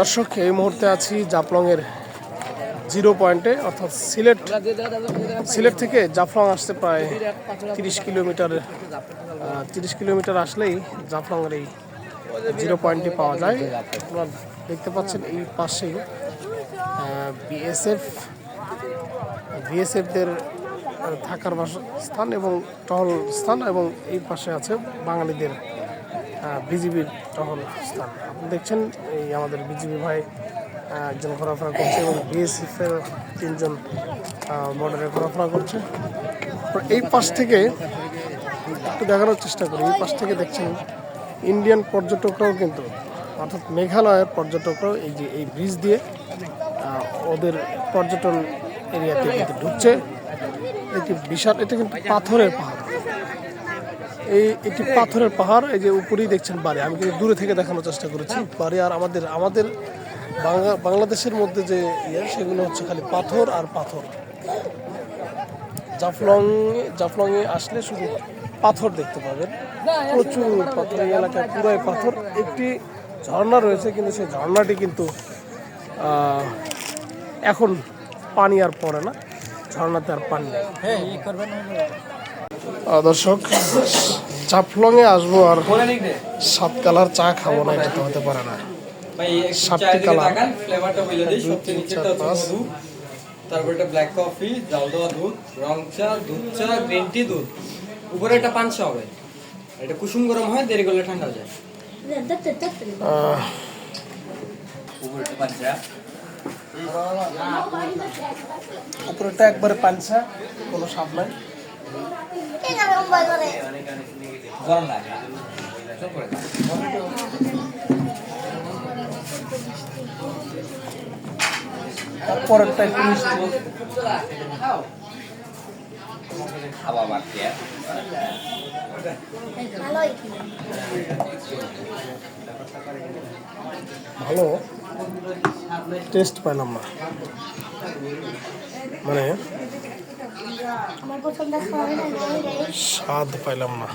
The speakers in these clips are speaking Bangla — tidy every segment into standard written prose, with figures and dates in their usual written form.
দর্শক, এই মুহূর্তে আছি জাফলংয়ের জিরো পয়েন্টে, অর্থাৎ সিলেট থেকে জাফলং আসতে প্রায় 30 কিলোমিটার আসলেই জাফলংয়ের এই জিরো পয়েন্টটি পাওয়া যায়। আপনারা দেখতে পাচ্ছেন এই পাশেই বিএসএফদের থাকার স্থান এবং টহল স্থান, এবং এই পাশে আছে বাঙালিদের বিজিবির টহল স্থান। আপনি দেখছেন এই আমাদের বিজিবি ভাই একজন ঘোরাফেরা করছে এবং বিএসএফের 3 জন বর্ডারে ঘোরাফেরা করছে। এই পাশ থেকে একটু দেখানোর চেষ্টা করি। এই পাশ থেকে দেখছেন ইন্ডিয়ান পর্যটকরাও কিন্তু, অর্থাৎ মেঘালয়ের পর্যটকরাও এই যে এই ব্রিজ দিয়ে ওদের পর্যটন এরিয়াতে কিন্তু ঢুকছে। একটি বিশাল, এটা কিন্তু পাথরের পাহাড়, এটি পাথরের পাহাড়। এই যে উপরেই দেখছেন বাড়ি, আমি কিন্তু দূরে থেকে দেখানোর চেষ্টা করেছি বাড়ি। আর আমাদের বাংলাদেশের মধ্যে যে সেগুলো হচ্ছে খালি পাথর আর পাথর। জাফলংয়ে আসলে শুধু পাথর দেখতে পাবেন, প্রচুর পাথর। এই এলাকায় পুরাই পাথর। একটি ঝর্ণা রয়েছে, কিন্তু সেই ঝর্ণাটি কিন্তু এখন পানি আর পড়ে না, ঝর্ণাতে আর পানি নেই। দর্শক, জাফলংয়ে আসবো আর 7 কালার চা খাবো না, এটা তো হতে পারে না। 7টি কালার, তারপর এটা ব্ল্যাক কফি, জাল দেওয়া দুধ, রং চা, দুধ চা, গ্রিন টি, দুধ। উপরে এটা পান চা হবে। এটা কুসুম গরম হয়, দেরি করলে ঠান্ডা হয়ে যায়। উপরেটা একবারে পাঞ্চা, কোনো স্বাদ নাই। গরম লাগে। তারপরেরটা একটু মিষ্টি। খাওয়া বাকি ভালো টেস্ট পাইলাম না, মানে স্বাদ পাইলাম না।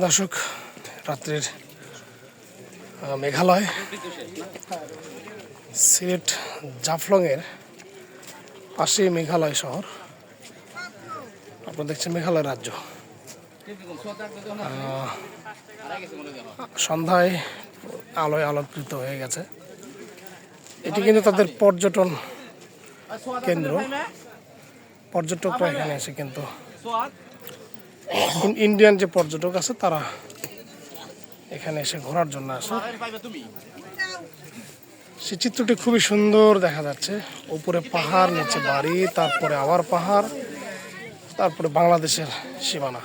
দর্শক, রাত্রির মেঘালয় সিলেট জাফলংয়ের পাশে মেঘালয় শহর। আপনারা দেখছেন মেঘালয় রাজ্য। সন্ধ্যায় আলোয় আলোকৃত হয়ে গেছে। এটি কিন্তু তাদের পর্যটন কেন্দ্র। পর্যটকরা এখানে এসে কিন্তু ইন্ডিয়ান যে পর্যটক আছে তারা এখানে এসে ঘোরার জন্য আসে। সে চিত্রটি খুবই সুন্দর দেখা যাচ্ছে। উপরে পাহাড়, নিচে বাড়ি, তারপরে আবার পাহাড়, তারপরে বাংলাদেশের সীমানা।